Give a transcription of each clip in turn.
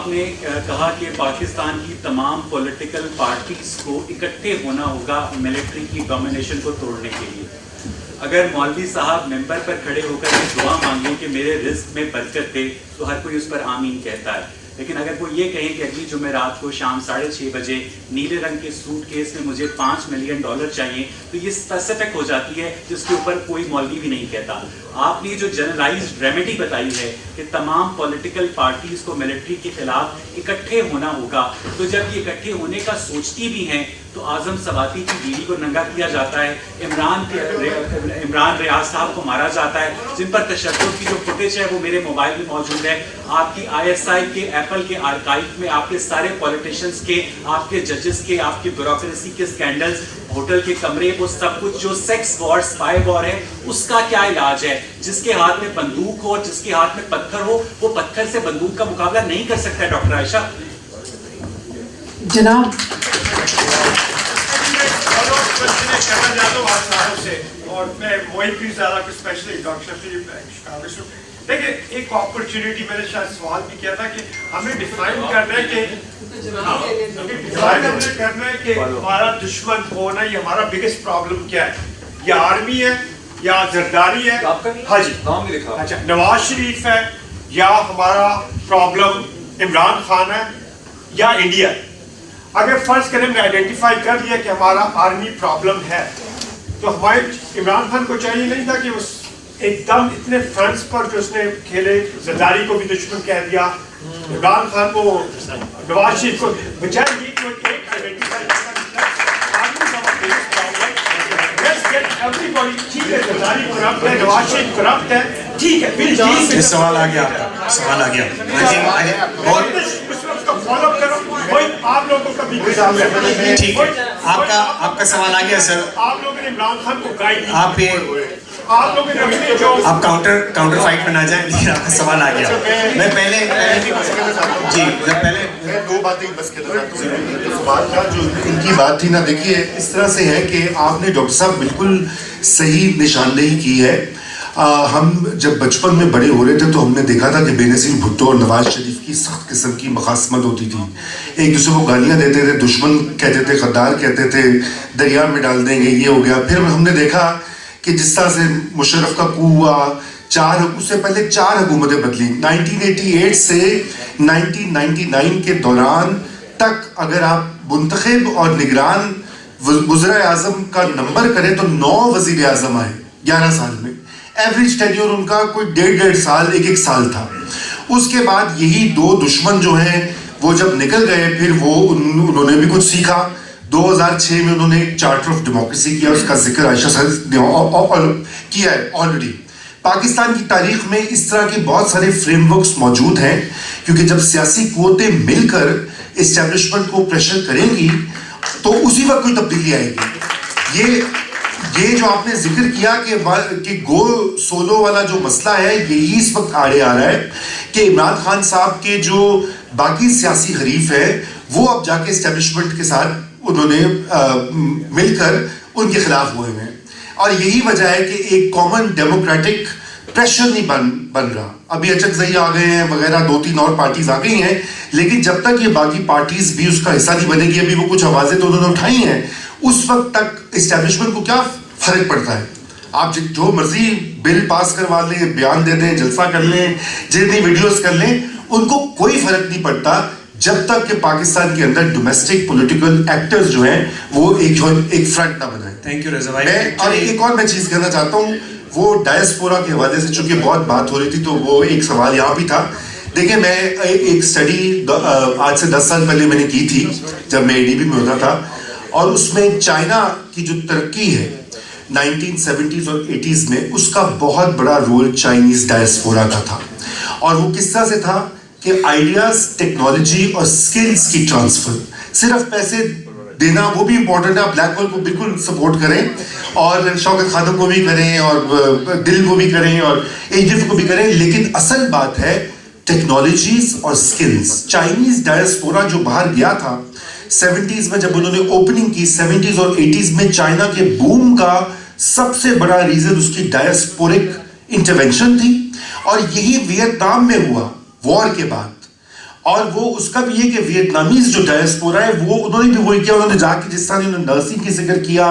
آپ نے کہا کہ پاکستان کی تمام پولیٹیکل پارٹیز کو اکٹھے ہونا ہوگا ملٹری کی ڈومینیشن کو توڑنے کے لیے. اگر مولوی صاحب ممبر پر کھڑے ہو کر دعا مانگیں کہ میرے رزق میں برکت دے تو ہر کوئی اس پر آمین کہتا ہے, لیکن اگر وہ یہ کہیں کہ اگلی جمعرات کو شام 6:30 بجے نیلے رنگ کے سوٹ کیس میں مجھے $5 ملین چاہیے, تو یہ اسپیسیفک ہو جاتی ہے جس کے اوپر کوئی مولوی بھی نہیں کہتا. آپ نے جو جنرلائزڈ ریمیڈی بتائی ہے کہ تمام پولیٹیکل پارٹیز کو ملٹری کے خلاف اکٹھے ہونا ہوگا, تو جب یہ اکٹھے ہونے کا سوچتی بھی ہیں تو اعظم سواتی کی بیوی کو ننگا کیا جاتا ہے, عمران ریاض صاحب کو مارا جاتا ہے, جن پر تشدد کی جو فوٹیج ہے وہ میرے موبائل میں موجود ہے. آپ کی ISI کے ایپل کے آرکائیو میں آپ کے سارے پولیٹیشنز کے, آپ کے ججز کے, آپ کی بیوروکریسی کے سکینڈلز, ہوٹل کے کمرے, وہ سب کچھ جو سیکس وار, اسپائی وار ہے, اس کا کیا علاج ہے؟ جس کے ہاتھ میں بندوق ہو اور جس کے ہاتھ میں پتھر ہو, وہ پتھر سے بندوق کا مقابلہ نہیں کر سکتا ہے. ڈاکٹر عائشہ جناب کرنا چاہتا ہوں آپ صاحب سے, اور میں وہی بھی زیادہ کچھ اسپیشلی ڈاکٹر سے دیکھیں ایک اپرچونیٹی میں نے شاید سوال بھی کیا تھا کہ ہمیں ڈیفائن کرنا ہے کہ ہمارا دشمن کون ہے, یہ ہمارا بگیسٹ پرابلم کیا ہے, یا آرمی ہے یا زرداری ہے, ہاں جی اچھا نواز شریف ہے, یا ہمارا پرابلم عمران خان ہے یا انڈیا. اگر فرض کریں میں آئیڈینٹیفائی کر لیا کہ ہمارا آرمی پرابلم ہے, تو ہمارے عمران خان کو چاہیے نہیں تھا کہ اس ایک دم اتنے فرنٹس پر جو اس نے کھیلے, زرداری کو بھی دشمن کہہ دیا, عمران خان کو, نواز شریف کو, بجائے یہ کہ ایک آئیڈینٹیفائی ٹھیک ہے زرداری کرپٹ ہے, نواز شریف کرپٹ ہے, ٹھیک ہے پھر سوال آ گیا, سوال آ گیا, فالو کرو, وہی آپ لوگوں کا بھی ٹھیک ہے, آپ کا سوال آ گیا سر. آپ لوگوں نے عمران خان کو گائیڈ آپ کاؤنٹر فائٹ میں نہ جائیں, لیکن آپ کا سوال آ گیا. میں پہلے دو باتیں بس کہنا چاہتا ہوں. سوال کا جو ان کی بات تھی نا, دیکھیے اس طرح سے ہے کہ آپ نے ڈاکٹر صاحب بالکل صحیح نشاندہی کی ہے. ہم جب بچپن میں بڑے ہو رہے تھے تو ہم نے دیکھا تھا کہ بے نظیر بھٹو اور نواز شریف کی سخت قسم کی مخاصمت ہوتی تھی. ایک دوسرے کو گالیاں دیتے تھے, دشمن کہتے تھے, غدار کہتے تھے, دریا میں ڈال دیں گے, یہ ہو گیا. پھر ہم نے دیکھا کہ جس طرح سے مشرف کا کو ہوا, اس سے پہلے 4 حکومتیں بدلی. 1988 سے 1999 کے دوران تک اگر آپ منتخب اور نگران وزراء اعظم کا نمبر کریں تو 9 وزیر اعظم آئے 11 سال میں. ایوریج ٹینیور ان کا کوئی 1.5 سال 1 سال تھا. اس کے بعد یہی 2 دشمن جو ہیں وہ جب نکل گئے, پھر وہ انہوں نے بھی کچھ سیکھا. 2006 میں انہوں نے ایک چارٹر آف ڈیموکریسی کیا, اس کا ذکر عائشہ صاحب نے کیا ہے آلریڈی. پاکستان کی تاریخ میں اس طرح کے بہت سارے فریم ورکس موجود ہیں, کیونکہ جب سیاسی قوتیں مل کر اسٹیبلشمنٹ کو پریشر کریں گی تو اسی وقت کوئی تبدیلی آئے گی. یہ جو آپ نے ذکر کیا کہ گو سولو والا جو مسئلہ ہے, یہی اس وقت آڑے آ رہا ہے کہ عمران خان صاحب کے جو باقی سیاسی حریف ہے وہ اب جا کے اسٹیبلشمنٹ کے ساتھ انہوں نے مل کر ان کے خلاف ہوئے ہیں. اور یہی وجہ ہے کہ ایک کامن ڈیموکریٹک پریشر نہیں بن رہا. ابھی اچکزئی آ گئے ہیں وغیرہ, 2-3 اور پارٹیز آ گئی ہیں, لیکن جب تک یہ باقی پارٹیز بھی اس کا حصہ نہیں بنے گی, ابھی وہ کچھ آوازیں تو انہوں نے اٹھائی ہیں, اس وقت تک اسٹیبلشمنٹ کو کیا فرق پڑتا ہے. آپ جو مرضی بل پاس کروا لیں, بیان دے دیں, جلسہ کر لیں, جتنی ویڈیوز کر لیں, ان کو کوئی فرق نہیں پڑتا جب تک کہ پاکستان کے اندر ڈومیسٹک پولیٹیکل ایکٹرز جو ہیں وہ ایک فرنٹ نہ بنائیں. تھینک یو رضا بھائی. اور ایک اور میں چیز کہنا چاہتا ہوں, وہ ڈائسپورا کے حوالے سے چونکہ بہت بات ہو رہی تھی تو وہ ایک سوال یہاں بھی تھا. دیکھیں میں ایک اسٹڈی آج سے 10 سال پہلے میں نے کی تھی جب میں ADB میں ہوتا تھا, اور اس میں چائنا کی جو ترقی ہے 1970s اور 80s میں, اس کا بہت بڑا رول چائنیز ڈائسپورا کا تھا. اور وہ کس طرح سے تھا کہ آئیڈیاز, ٹیکنالوجی اور سکلز کی ٹرانسفر, صرف پیسے دینا وہ بھی امپورٹنٹ ہے. آپ بلیک ہول کو بالکل سپورٹ کریں, اور شوکت خادم کو بھی کریں, اور دل کو بھی کریں, اور ایجف کو بھی کریں, لیکن اصل بات ہے ٹیکنالوجیز اور سکلز. چائنیز ڈائسپورا جو باہر گیا تھا 70s میں, جب انہوں نے اوپننگ کی 70s اور 80s میں, چائنا کے بوم کا سب سے بڑا ریزن اس کی ڈائسپورک انٹرونشن تھی, اور یہی ویتنام میں ہوا وار کے بعد. اور وہ اس کا بھی یہ کہ ویتنامیز جو ڈائسپورا ہے وہ انہوں نے بھی وہی کیا, انہوں نے جا کے جس طرح انہوں نے نرسنگ کی ذکر کیا,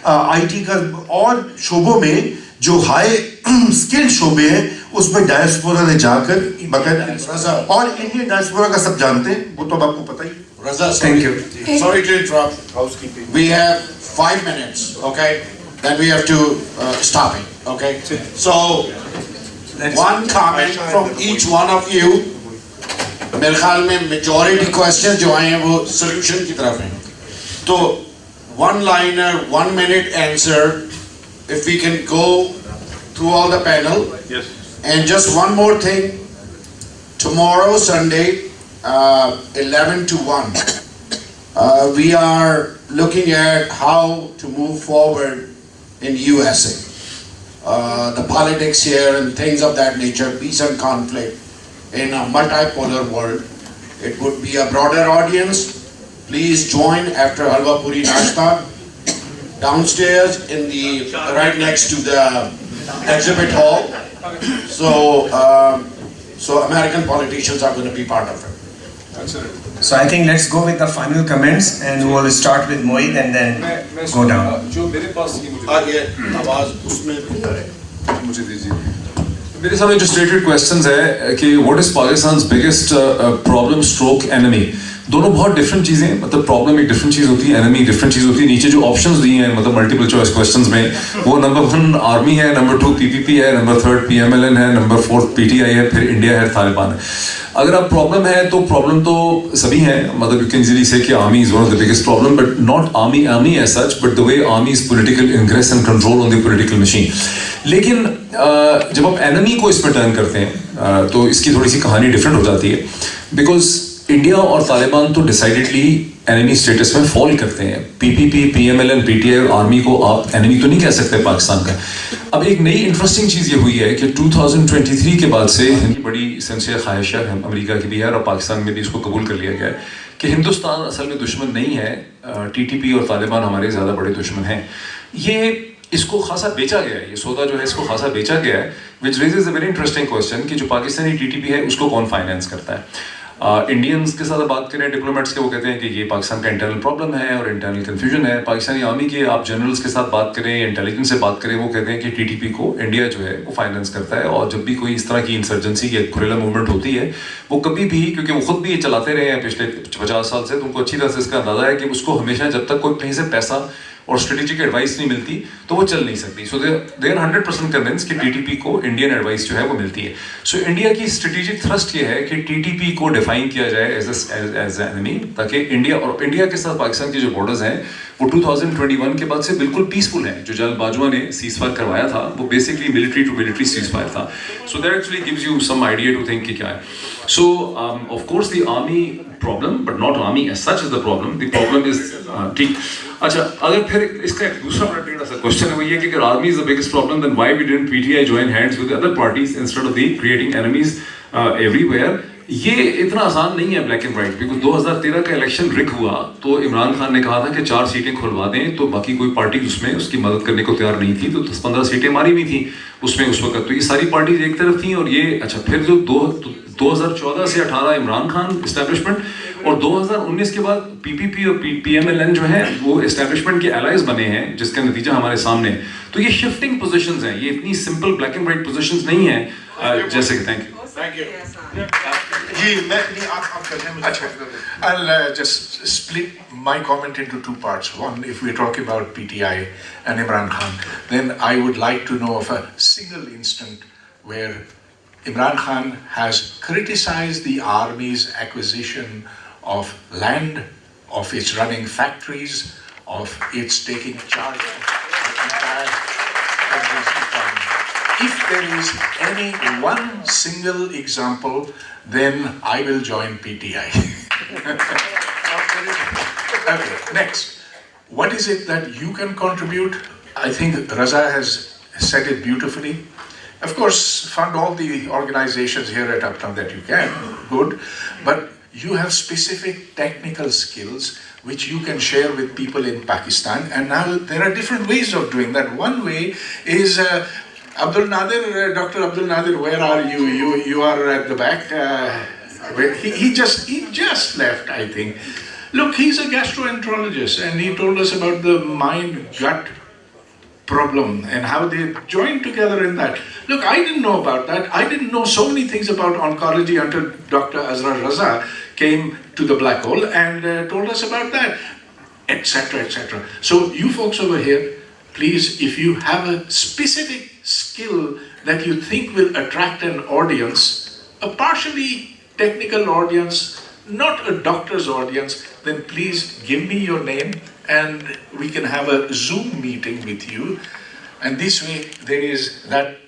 آئی ٹی کا اور شعبوں میں جو ہائی اسکلڈ شعبے ہیں اس میں ڈائسپورا نے جا کر باقاعدہ, اور انڈین ڈائسپورا کا سب جانتے ہیں, وہ تو اب آپ کو پتہ ہی. Raza, Thank you. Sorry to interrupt. Housekeeping. We have 5 minutes, okay? Then we have to stop it, okay? So, one comment from each one of you. میرے خیال میں majority questions جو آئے ہیں وہ solution کی طرف ہیں. تو one liner, 1 minute answer, if we can go through all the panel. Yes. And just one more thing. Tomorrow, Sunday, 11 to 1, we are looking at how to move forward in USA. The politics here and things of that nature, peace and conflict in a multipolar world. It would be a broader audience. Please join after Halwa Puri Nashta downstairs in the right next to the exhibit hall. So American politicians are going to be part of it. So I think let's go with the final comments and we'll start with Mohit and then go down. جو میرے پاس آگے آواز اس میں مجھے دیجیے. میرے سامنے جو اسٹیٹڈ کوشچنز ہے کہ what is Pakistan's biggest problem stroke enemy, دونوں بہت ڈفرنٹ چیزیں, مطلب پرابلم ایک ڈفرنٹ چیز ہوتی ہے, اینمی ڈفرنٹ چیز ہوتی ہے. نیچے جو آپشنز دیے ہیں مطلب ملٹیپل چوائس کوشچنز میں, وہ نمبر 1 آرمی ہے, نمبر 2 PPP ہے, نمبر 3 PMLN ہے, نمبر 4 PTI ہے, پھر انڈیا ہے, طالبان ہے. اگر آپ پرابلم ہے تو پرابلم تو سبھی ہیں, مطلب یو کین ایزیلی سے کہ army is one of the biggest problem, but not army as such, but the way army is political ingress and control on the political machine. لیکن جب آپ اینمی کو اس پہ ٹرن کرتے ہیں تو اس کی تھوڑی سی کہانی ڈفرینٹ ہو جاتی ہے, بیکاز انڈیا اور طالبان تو ڈیسائڈیڈلی اینمی اسٹیٹس میں فال کرتے ہیں. PPP, PMLN, PTI اور آرمی کو آپ اینمی تو نہیں کہہ سکتے پاکستان کا. اب ایک نئی انٹرسٹنگ چیز یہ ہوئی ہے کہ 2023 کے بعد سے بڑی سنسیئر خواہش ہے امریکہ کی بھی ہے اور پاکستان میں بھی اس کو قبول کر لیا گیا ہے کہ ہندوستان اصل میں دشمن نہیں ہے, TTP اور طالبان ہمارے زیادہ بڑے دشمن ہیں. یہ اس کو خاصا بیچا گیا ہے, یہ سودا جو ہے اس کو خاصا بیچا گیا ہے, which raises a very interesting question کہ جو پاکستانی TTP ہے اس کو کون فائنینس کرتا ہے. انڈینس کے ساتھ بات کریں, ڈپلومیٹس کے, وہ کہتے ہیں کہ یہ پاکستان کا انٹرنل پرابلم ہے اور انٹرنل کنفیوژن ہے. پاکستانی آرمی کے آپ جنرلس کے ساتھ بات کریں, انٹیلیجنس سے بات کریں, وہ کہتے ہیں کہ TTP کو انڈیا جو ہے وہ فائنینس کرتا ہے, اور جب بھی کوئی اس طرح کی انسرجنسی یا گوریلا موومنٹ ہوتی ہے وہ کبھی بھی, کیونکہ وہ خود بھی یہ چلاتے رہے ہیں پچھلے 50 سال سے, تو ان کو اچھی طرح سے اس کا اندازہ ہے کہ اس کو ہمیشہ جب تک کوئی کہیں سے پیسہ اور اسٹریٹجک ایڈوائس نہیں ملتی تو وہ چل نہیں سکتی. سو دے آر 100% کنونس کہ TTP کو انڈین ایڈوائس جو ہے وہ ملتی ہے. سو انڈیا کی اسٹریٹجک تھرسٹ یہ ہے کہ TTP کو ڈیفائن کیا جائے ایز اے اینمی, تاکہ انڈیا کے ساتھ پاکستان کے جو بارڈرز ہیں وہ 2021 کے بعد سے بالکل پیسفل ہیں. جو جنرل باجوہ نے سیز فائر کروایا تھا وہ basically military to military cease fire تھا. So that actually gives you some idea to think کہ کیا ہے. So of course the army problem, but not army as such is the problem. The problem is ٹھیک. اچھا, اگر پھر اس کا ایک دوسرا بڑا سا کوشچن ہے وہ یہ کہ اگر army is the biggest problem, then why we didn't PTI join hands with other parties instead of the creating enemies everywhere. یہ اتنا آسان نہیں ہے بلیک اینڈ وائٹ, بیکاز 2013 کا الیکشن رگ ہوا تو عمران خان نے کہا تھا کہ 4 سیٹیں کھلوا دیں, تو باقی کوئی پارٹی اس میں اس کی مدد کرنے کو تیار نہیں تھی, تو 10-15 سیٹیں ہماری بھی تھیں اس میں اس وقت. تو یہ ساری پارٹیز ایک طرف تھیں, اور یہ اچھا پھر جو 2014 سے 18 عمران خان اسٹیبلشمنٹ, اور 2019 کے بعد PPP اور PMLN جو ہیں وہ اسٹیبلشمنٹ کے الائز بنے ہیں, جس کا نتیجہ ہمارے سامنے ہے. تو یہ شفٹنگ پوزیشنز ہیں, یہ اتنی simple black and white positions نہیں ہیں جیسے کہ. Thank you. جی میں آپ کرتے ہیں. اچھا, I'll just split my comment into 2 parts. One, if we're talking about PTI and Imran Khan, then I would like to know of a single instant where Imran Khan has criticized the army's acquisition of land, of its running factories, of its taking charge of the entire country's economy. If there is any one single example, then I will join PTI. Okay, next. What is it that you can contribute? I think Raza has said it beautifully. Of course, fund all the organizations here at Uptown that you can, good, but you have specific technical skills which you can share with people in Pakistan, and now there are different ways of doing that. One way is Abdul Nadir, Dr. Abdul Nadir, where are you? You are at the back. He just left, I think. Look, he's a gastroenterologist, and he told us about the mind-gut problem and how they joined together in that. Look, I didn't know about that. I didn't know so many things about oncology until Dr. Azra Raza came to the black hole and told us about that, etc., etc. So you folks over here, please, if you have a specific skill that you think will attract an audience, a partially technical audience, not a doctor's audience, then please give me your name and we can have a Zoom meeting with you. And this way there is that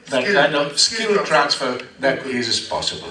kind of skill transfer that is possible.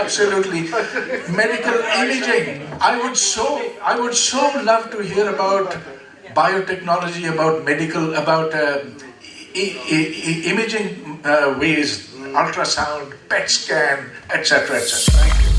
absolutely. Medical imaging. I would so love to hear about biotechnology, about medical, about imaging ways, ultrasound, PET scan, etc., etc.